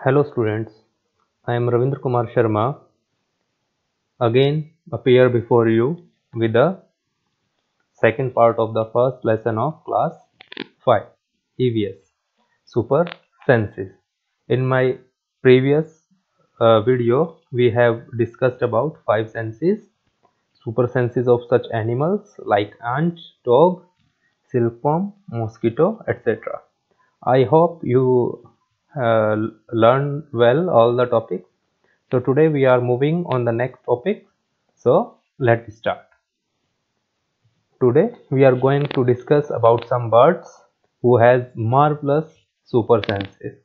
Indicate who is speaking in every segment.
Speaker 1: Hello students, I am Ravindra Kumar Sharma again appear before you with the second part of the first lesson of class 5 EVS Super Senses. In my previous video we have discussed about 5 senses, super senses of such animals like ant, dog, silkworm, mosquito, etc. I hope you learn well all the topics. So today we are moving on the next topic. So let's start. Today we are going to discuss about some birds who has marvelous super senses.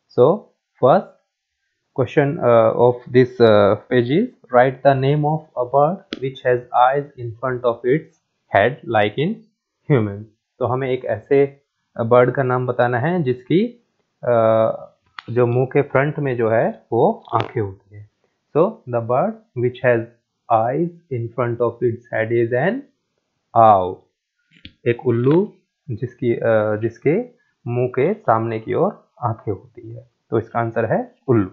Speaker 1: So first question of this page is, write the name of a bird which has eyes in front of its head like in human. तो हमें एक ऐसे bird का नाम बताना है जिसकी जो मुंह के फ्रंट में जो है वो आंखें होती है. So the bird which has eyes in front of its head is an owl. एक उल्लू जिसके मुंह के सामने की ओर आंखें होती है. तो इसका आंसर है उल्लू.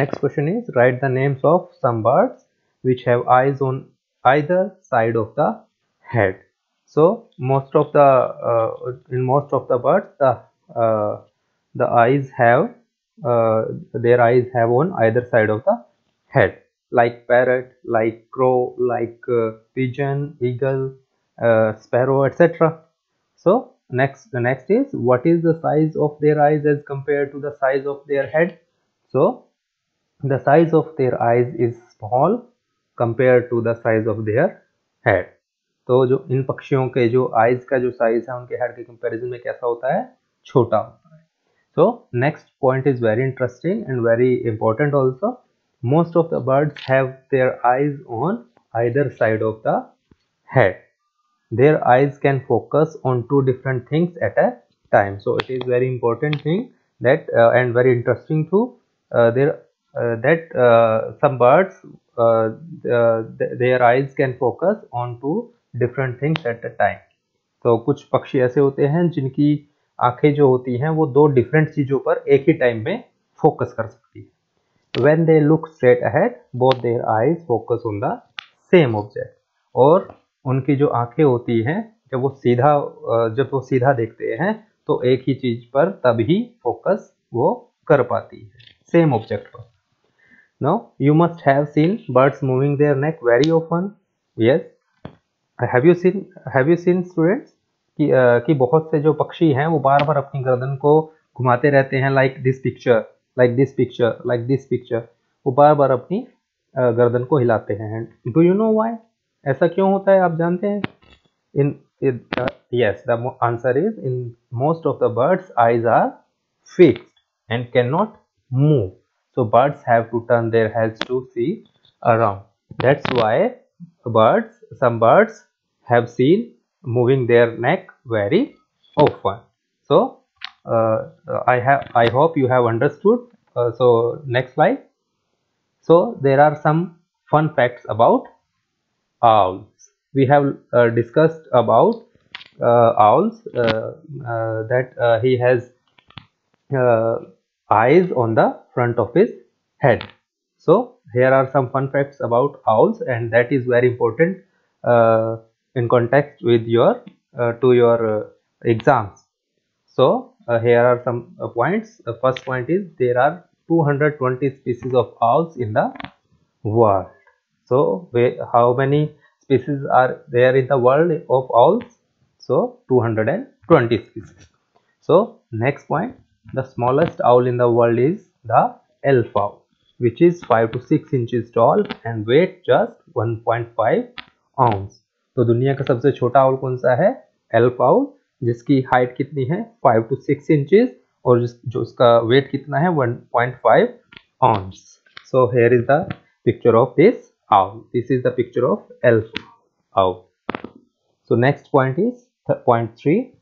Speaker 1: Next question is, write the names of some birds which have eyes on either side of the head. So most of the in most of the birds the eyes have their eyes have on either side of the head, like parrot, like crow, like pigeon, eagle, sparrow, etc. So the next is, what is the size of their eyes as compared to the size of their head? So the size of their eyes is small compared to the size of their head. तो जो इन पक्षियों के जो eyes का जो size है उनके head के कंपैरिजन में कैसा होता है? छोटा होता है. So next point is very interesting and very important also. Most of the birds have their eyes on either side of the head. Their eyes can focus on two different things at a time. So it is very important thing that and very interesting too. Some birds their eyes can focus on two different things at a time. तो कुछ पक्षी ऐसे होते हैं जिनकी आंखें जो होती हैं वो दो डिफरेंट चीजों पर एक ही टाइम में फोकस कर सकती है. When they look straight ahead, both their eyes focus on the same object. और उनकी जो आंखें होती हैं जब वो सीधा देखते हैं तो एक ही चीज पर तभी फोकस वो कर पाती है, सेम ऑब्जेक्ट पर. Now you must have seen birds moving their neck very often. Yes, have you seen students कि बहुत से जो पक्षी हैं वो बार बार अपनी गर्दन को घुमाते रहते हैं, like this picture, like this picture, like this picture. वो बार बार अपनी गर्दन को हिलाते हैं. Do you know why? ऐसा क्यों होता है, आप जानते हैं? Yes, the answer is, in most of the birds eyes are fixed and cannot move. So birds have to turn their heads to see around. That's why some birds have seen moving their neck very often. So I hope you have understood. So next slide. So there are some fun facts about owls. We have discussed about owls that he has eyes on the front of his head. So here are some fun facts about owls, and that is very important in context with your exams. So here are some points. The first point is, there are 220 species of owls in the world. So how many species are there in the world of owls? So 220 species. So next point, the smallest owl in the world is the elf owl, which is 5 to 6 inches tall and weight just 1.5 ounce. तो दुनिया का सबसे छोटा owl कौन सा है? Elf owl, जिसकी height कितनी है? 5 to 6 इंचेस, और जो उसका वेट कितना है? 1.5 ounce. So here is the picture of this owl. This is the picture of elf owl. So next point is point 3.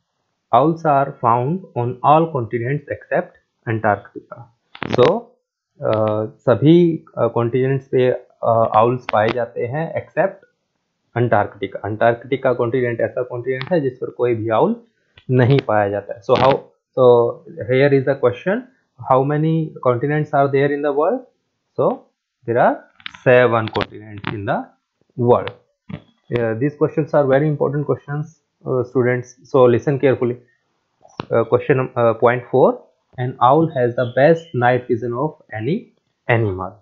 Speaker 1: Owls are found on all continents except Antarctica. So सभी continents पे owls पाए जाते हैं accept Antarctica. Antarctica continent ऐसा continent है जिस पर कोई भी आउल नहीं पाया जाता है. So here is the question, how many continents are there in the world? So there are 7 continents in the world. These questions are very important questions, students. So listen carefully. Question point 4. An owl has the best night vision of any animal.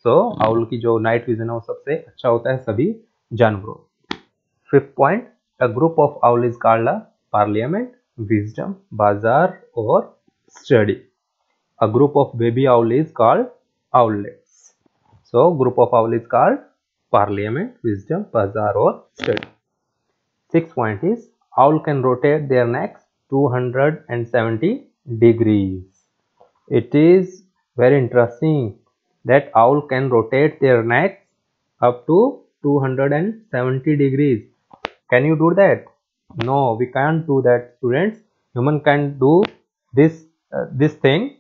Speaker 1: So owl की जो night vision है वो सबसे अच्छा होता है सभी जानवरों. 5th point. A group of owl is called a parliament, wisdom, bazaar or study. A group of baby owl is called owlets. So group of owl is called parliament, wisdom, bazaar or study. 6th point is owl can rotate their necks 270 degrees. It is very interesting that owl can rotate their necks up to 270 degrees. Can you do that? No, we can't do that, students. Human can do this thing.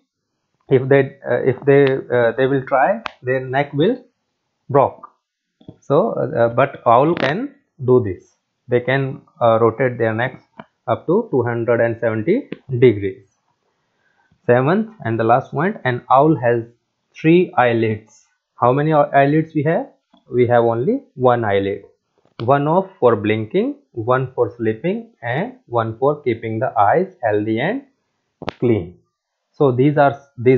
Speaker 1: If they will try, their neck will broke. So but owl can do this. They can rotate their necks up to 270 degrees. 7th and the last point, an owl has 3 eyelids. How many eyelids we have? We have only 1 eyelid. One off for blinking, one for sleeping, and one for keeping the eyes healthy and clean. So these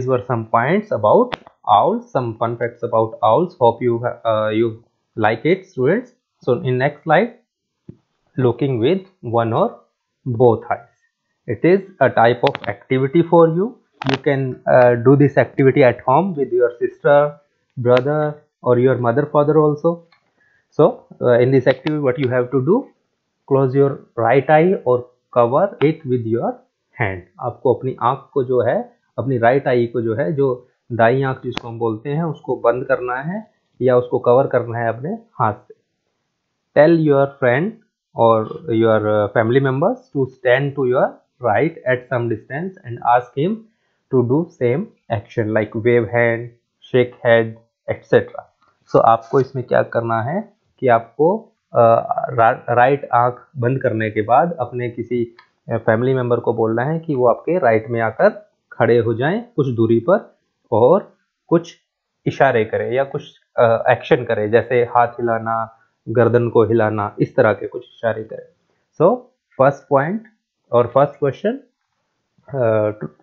Speaker 1: were some points about owls, some fun facts about owls. Hope you like it, students. So in next slide, looking with one or both eyes. It is a type of activity for you. You can do this activity at home with your sister, brother, or your mother, father also. So in this activity, what you have to do, close your right eye or cover it with your hand. आपको अपनी आंख को जो है, अपनी right I को जो है, जो दाई आंख जिसको हम बोलते हैं, उसको बंद करना है या उसको कवर करना है अपने हाथ से. Tell your friend or your family members to stand to your right at some distance and ask him to do same action like wave hand, shake head, etc. So आपको इसमें क्या करना है कि आपको राइट आंख बंद करने के बाद अपने किसी फैमिली मेंबर को बोलना है कि वो आपके राइट में आकर खड़े हो जाएं कुछ दूरी पर और कुछ इशारे करें या कुछ एक्शन करें, जैसे हाथ हिलाना, गर्दन को हिलाना, इस तरह के कुछ इशारे करें. सो फर्स्ट पॉइंट और first question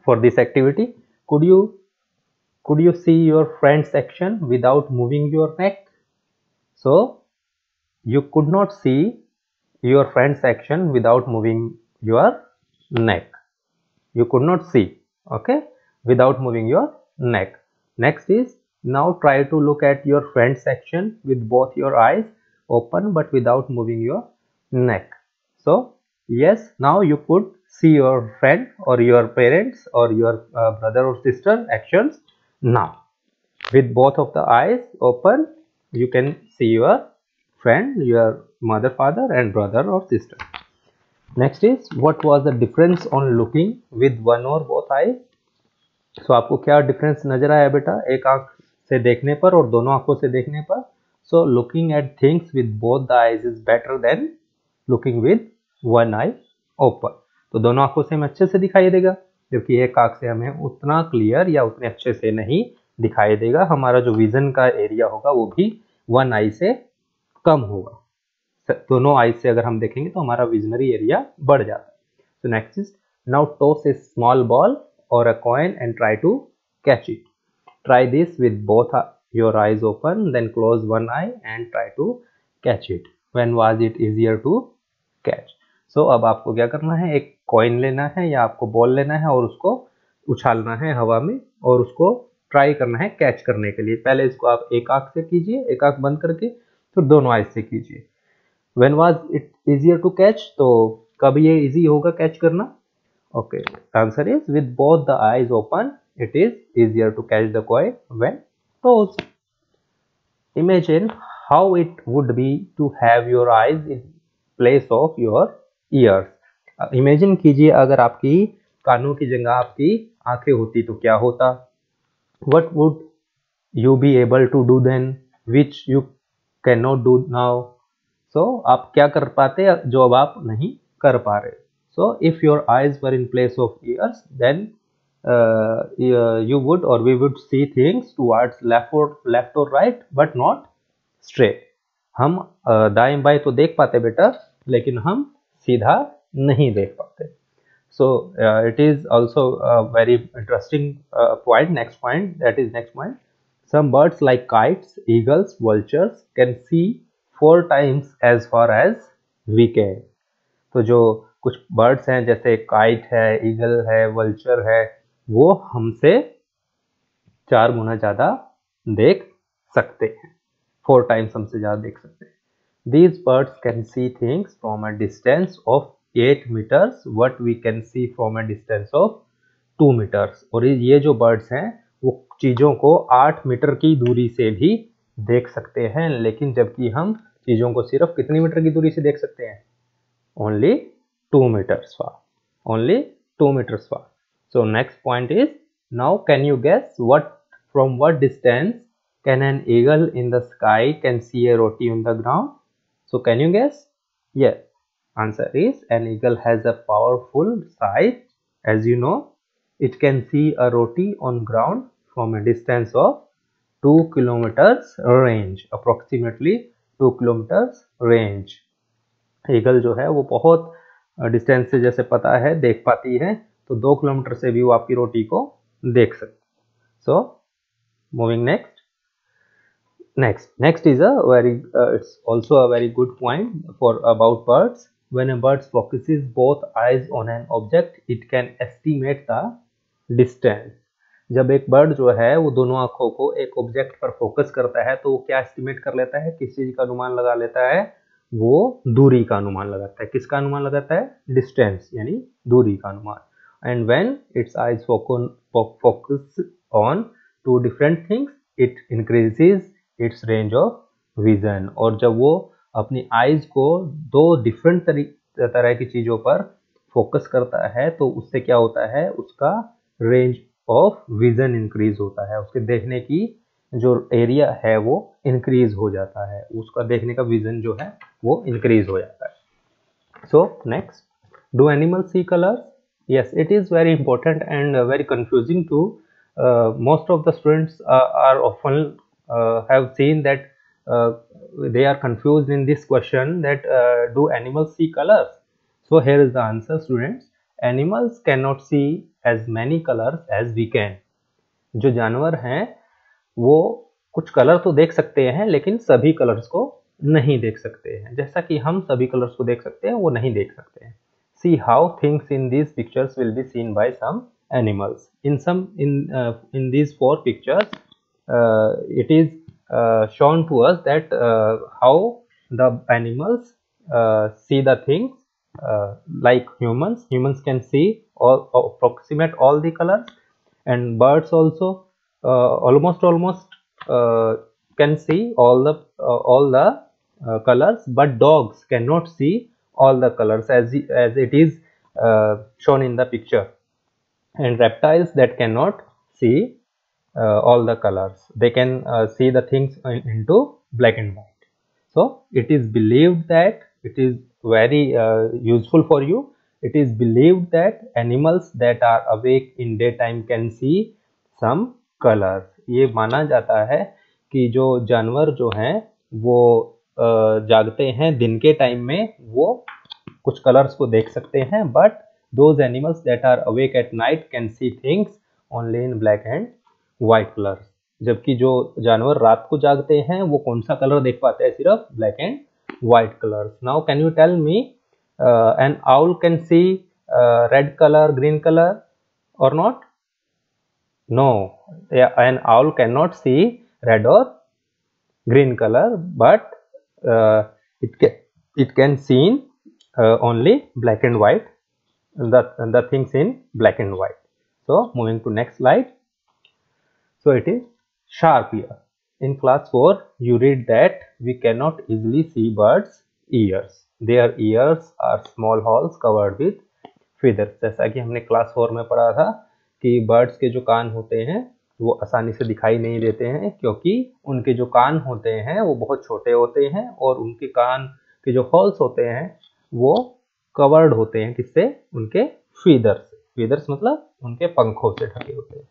Speaker 1: for this activity, could you see your friend's action without moving your neck? So you could not see your friend's action without moving your neck. You could not see, okay, without moving your neck. Next is, now try to look at your friend's action with both your eyes open but without moving your neck. So yes, now you could see your friend or your parents or your brother or sister actions. Now with both of the eyes open, you can see your friend, your mother, father and brother or sister. Next is, what was the difference on looking with one or both eyes? So आपको क्या difference नजर आया बेटा एक आंख से देखने पर और दोनों आंखों से देखने पर? So looking at things with both the eyes is better than looking with one eye open. तो दोनों आंखों से हमें अच्छे से दिखाई देगा, जबकि एक आंख से हमें उतना क्लियर या उतने अच्छे से नहीं दिखाई देगा. हमारा जो विजन का एरिया होगा वो भी वन आई से कम होगा. दोनों आई से अगर हम देखेंगे तो हमारा विजनरी एरिया बढ़ जाता है. So next is, now toss a small ball or a coin and try to catch it. Try this with both your eyes open, then close one eye and try to catch it. When was it easier to catch? So अब आपको क्या करना है, एक coin लेना है या आपको बॉल लेना है और उसको उछालना है हवा में और उसको ट्राई करना है कैच करने के लिए. पहले इसको आप एक आंख से कीजिए, एक आंख बंद करके, फिर दोनों आंख से कीजिए. When was it easier to catch? तो कब ये इजी होगा कैच करना? Okay, answer is with both the eyes open, it is easier to catch the coin when closed. Imagine how it would be to have your eyes in place of your ears. Imagine कीजिए अगर आपकी कानों की जगह आपकी आंखें होती तो क्या होता? What would you be able to do then, which you cannot do now? So आप क्या कर पाते जो अब आप नहीं कर पा रहे? So if your eyes were in place of ears, then you would or we would see things towards left or right but not straight. हम दाएं बाएं तो देख पाते बेटा, लेकिन हम सीधा नहीं देख पाते. So it is also a very interesting point. Next point, that is next point. Some birds like kites, eagles, vultures can see 4 times as far as we can. तो जो कुछ बर्ड्स हैं जैसे काइट है, ईगल है, vulture है, वो हमसे 4 गुना ज़्यादा देख सकते हैं, 4 टाइम्स हमसे ज़्यादा देख सकते हैं. These birds can see things from a distance of 8 meters what we can see from a distance of 2 meters. और ये जो बर्ड्स हैं वो चीज़ों को 8 मीटर की दूरी से भी देख सकते हैं, लेकिन जबकि हम चीज़ों को सिर्फ कितनी मीटर की दूरी से देख सकते हैं? Only 2 meters far. Only 2 meters far. So next point is, now can you guess from what distance can an eagle in the sky can see a roti on the ground? So can you guess? Yes. Answer is, an eagle has a powerful sight. As you know, it can see a roti on ground from a distance of 2 kilometers range, approximately 2 kilometers range. Eagle जो है वो बहुत distance से, जैसे पता है, देख पाती है, तो 2 किलोमीटर से भी वो आपकी रोटी को देख सकती. So moving next is a very it's also a very good point for about birds. When a bird focuses both eyes on an object, it can estimate the distance. जब एक बर्ड जो है वो दोनों आंखों को एक ऑब्जेक्ट पर फोकस करता है तो वो क्या एस्टिमेट कर लेता है? किस चीज का अनुमान लगा लेता है? वो दूरी का अनुमान लगाता है. किसका अनुमान लगाता है? डिस्टेंस, यानी दूरी का अनुमान. And when it's eyes focus on 2 different things, it increases it's range of vision. और जब वो अपनी आइज को 2 डिफरेंट तरह की चीजों पर फोकस करता है तो उससे क्या होता है? उसका रेंज ऑफ विजन इंक्रीज होता है. उसके देखने की जो एरिया है वो इंक्रीज हो जाता है, उसका देखने का विजन जो है वो इंक्रीज हो जाता है. So next, do animals see colours? Yes, it is very important and very confusing to most of the students are often have seen that they are confused in this question that do animals see colors? So here is the answer, students. Animals cannot see as many colors as we can. जो जानवर हैं वो कुछ colour तो देख सकते हैं लेकिन सभी कलर्स को नहीं देख सकते हैं. जैसा कि हम सभी कलर्स को देख सकते हैं वो नहीं देख सकते हैं. See how things in these pictures will be seen by some animals. In these 4 pictures, it is shown to us that how the animals see the things like humans. Humans can see or approximate all the colors, and birds also almost can see all the colors, but dogs cannot see all the colors as it is shown in the picture. And reptiles that cannot see all the colors, they can see the things into black and white. So it is believed that, it is very useful for you, it is believed that animals that are awake in daytime can see some colors. ये माना जाता है कि जो जानवर जो हैं वो जागते हैं दिन के टाइम में वो कुछ कलर्स को देख सकते हैं, but those animals that are awake at night can see things only in black and white colors. जबकि जो जानवर रात को जागते हैं वो कौन सा कलर देख पाते हैं? सिर्फ black and white colours. Now can you tell me, an owl can see red colour, green colour और not? No, an owl can not see red और green color, but it can see only black and white, the things in black and white. So moving to next slide. So it is sharp ear. In class 4 you read that we cannot easily see birds ears. Their ears are small holes covered with feathers. जैसा कि हमने class 4 में पढ़ा था कि birds के जो कान होते हैं वो आसानी से दिखाई नहीं देते हैं क्योंकि उनके जो कान होते हैं वो बहुत छोटे होते हैं और उनके कान के जो होल्स होते हैं वो कवर्ड होते हैं किससे? उनके फीदर से. feathers मतलब उनके पंखों से ढके होते हैं.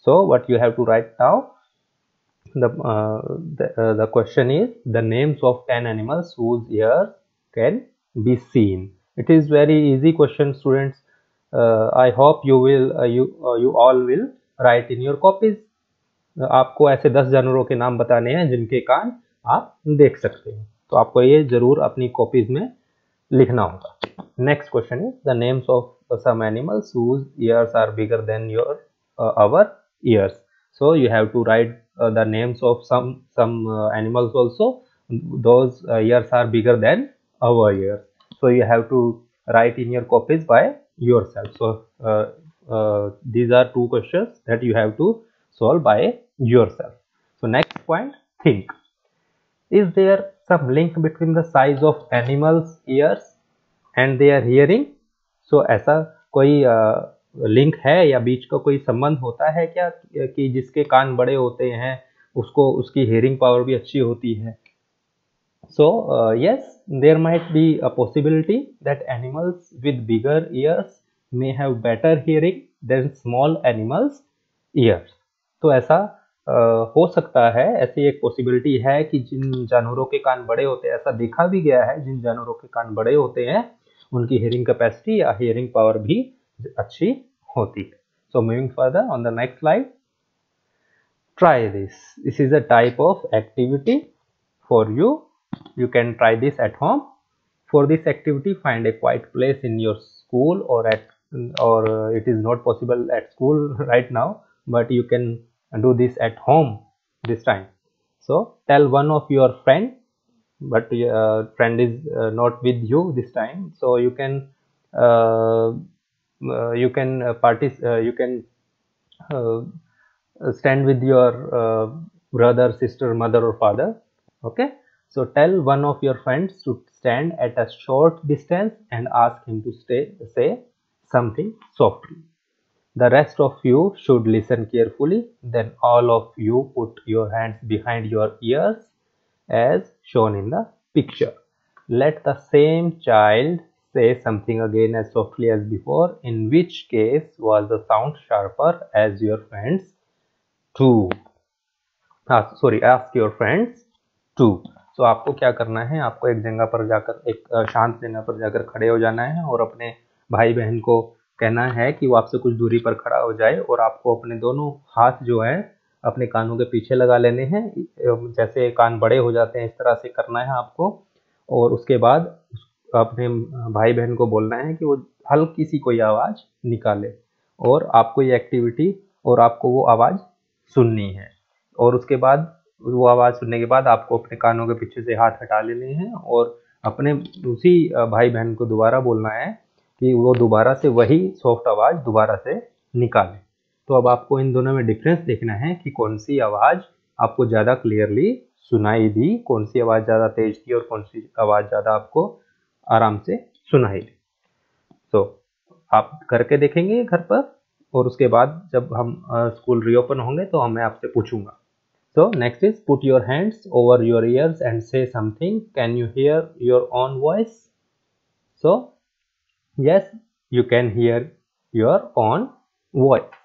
Speaker 1: So what you have to write now, the question is the names of 10 animals whose ears can be seen. It is very easy question, students. I hope you all will write in your copies. आपको ऐसे 10 जानवरों के नाम बताने हैं जिनके कान आप देख सकते हैं, तो आपको ये जरूर अपनी कॉपीज में लिखना होगा. Next question is the names of some animals whose ears are bigger than our ears. So you have to write the names of some animals also. Those ears are bigger than our ears. So you have to write in your copies by yourself. So these are two questions that you have to solve by yourself. So next point, think. Is there some link between the size of animals' ears and their hearing? So ऐसा कोई link है या बीच का कोई संबंध होता है क्या कि जिसके कान बड़े होते हैं उसको उसकी hearing power भी अच्छी होती है? So yes, there might be a possibility that animals with bigger ears may have better hearing than small animals' ears. तो ऐसा हो सकता है, ऐसी एक पॉसिबिलिटी है कि जिन जानवरों के कान बड़े होते हैं, ऐसा देखा भी गया है, जिन जानवरों के कान बड़े होते हैं उनकी हेयरिंग कैपेसिटी या हेयरिंग पावर भी अच्छी होती है. So moving further on the next slide, try this. This is a type of activity for you. You can try this at home. For this activity, find a quiet place in your school or it is not possible at school right now, but you can do this at home this time. So tell one of your friend, but friend is not with you this time, so you can stand with your brother, sister, mother or father. Okay, so tell one of your friends to stand at a short distance and ask him to say something softly. The rest of you should listen carefully. Then all of you put your hands behind your ears as shown in the picture. Let the same child say something again as softly as before, in which case was the sound sharper as your friends too. Ask your friends too. तो आपको क्या करना है, आपको एक जगह पर जाकर, एक शांत जगह पर जाकर खड़े हो जाना है और अपने भाई बहन को कहना है कि वो आपसे कुछ दूरी पर खड़ा हो जाए और आपको अपने दोनों हाथ जो है अपने कानों के पीछे लगा लेने हैं. जैसे कान बड़े हो जाते हैं इस तरह से करना है आपको. और उसके बाद अपने भाई बहन को बोलना है कि वो हल्की सी कोई आवाज़ निकाले और आपको ये एक्टिविटी और आपको वो आवाज़ सुननी है. और उसके बाद वो आवाज़ सुनने के बाद आपको अपने कानों के पीछे से हाथ हटा लेने हैं और अपने उसी भाई बहन को दोबारा बोलना है कि वो दोबारा से वही सॉफ्ट आवाज़ दोबारा से निकालें. तो अब आपको इन दोनों में डिफरेंस देखना है कि कौन सी आवाज़ आपको ज़्यादा क्लियरली सुनाई दी, कौन सी आवाज़ ज़्यादा तेज थी और कौन सी आवाज़ ज़्यादा आपको आराम से सुनाई दी. तो आप करके देखेंगे घर पर और उसके बाद जब हम स्कूल रीओपन होंगे तो मैं आपसे पूछूंगा. So next is put your hands over your ears and say something. Can you hear your own voice? So yes, you can hear your own voice.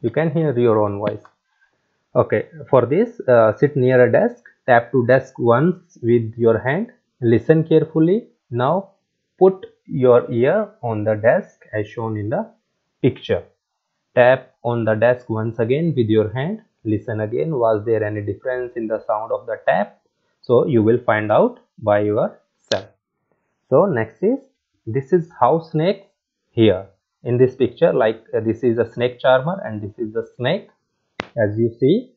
Speaker 1: You can hear your own voice. Okay, for this sit near a desk, tap to desk once with your hand, listen carefully. Now put your ear on the desk as shown in the picture. Tap on the desk once again with your hand. Listen again. Was there any difference in the sound of the tap? So you will find out by yourself. So next is, this is how snakes hear. In this picture, like this is a snake charmer and this is the snake. As you see,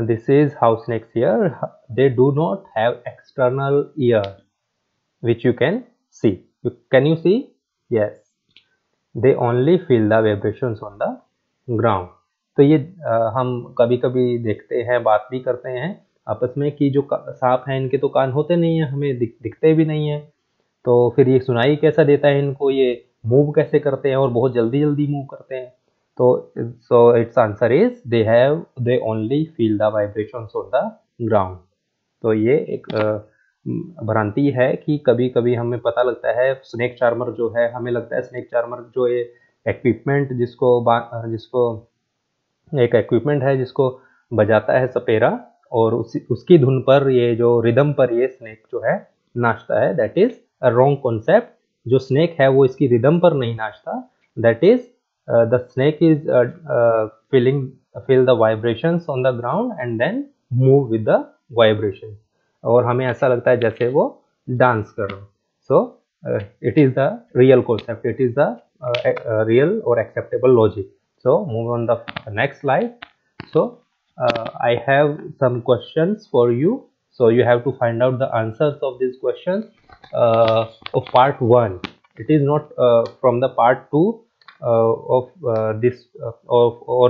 Speaker 1: this is how snakes hear. They do not have external ear, which you can see. Can you see? Yes. They only feel the vibrations on the ground. तो ये हम कभी कभी देखते हैं, बात भी करते हैं आपस में कि जो सांप हैं इनके तो कान होते नहीं हैं, हमें दिखते भी नहीं है, तो फिर ये सुनाई कैसा देता है इनको, ये मूव कैसे करते हैं और बहुत जल्दी जल्दी मूव करते हैं. तो so it's answer is they only feel the vibrations on the ground. तो ये एक भ्रांति है कि कभी कभी हमें पता लगता है स्नेक चार्मर जो है, हमें लगता है स्नेक चार्मर जो ये इक्विपमेंट जिसको एक इक्विपमेंट है जिसको बजाता है सपेरा, और उसकी धुन पर, ये जो रिदम पर ये स्नेक जो है नाचता है, that is a wrong concept. जो स्नेक है वो इसकी रिदम पर नहीं नाचता, that is the snake is feel the vibrations on the ground and then move with the vibration, और हमें ऐसा लगता है जैसे वो डांस कर रहा हो। So it is the real concept, it is the real or acceptable logic. So move on the next slide. So I have some questions for you, so you have to find out the answers of these questions of part 1. It is not from the part 2 of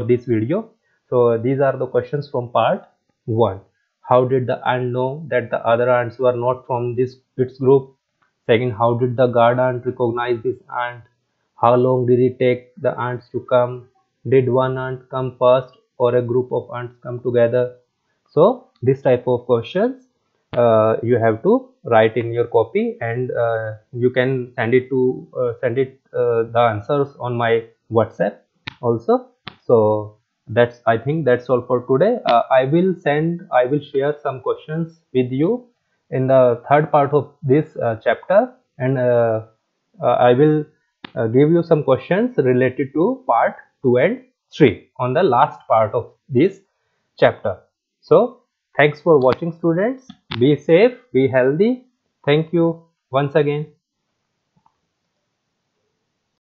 Speaker 1: this video. So these are the questions from part 1. How did the ant know that the other ants were not from its group? Second, how did the guard ant recognize this ant? How long did it take the ants to come? Did one ant come first or a group of ants come together? So this type of questions you have to write in your copy, and you can send the answers on my WhatsApp also. So I think that's all for today. I will share some questions with you in the third part of this chapter, and I will give you some questions related to part 2 and 3 on the last part of this chapter. So thanks for watching, students. Be safe, be healthy. Thank you once again.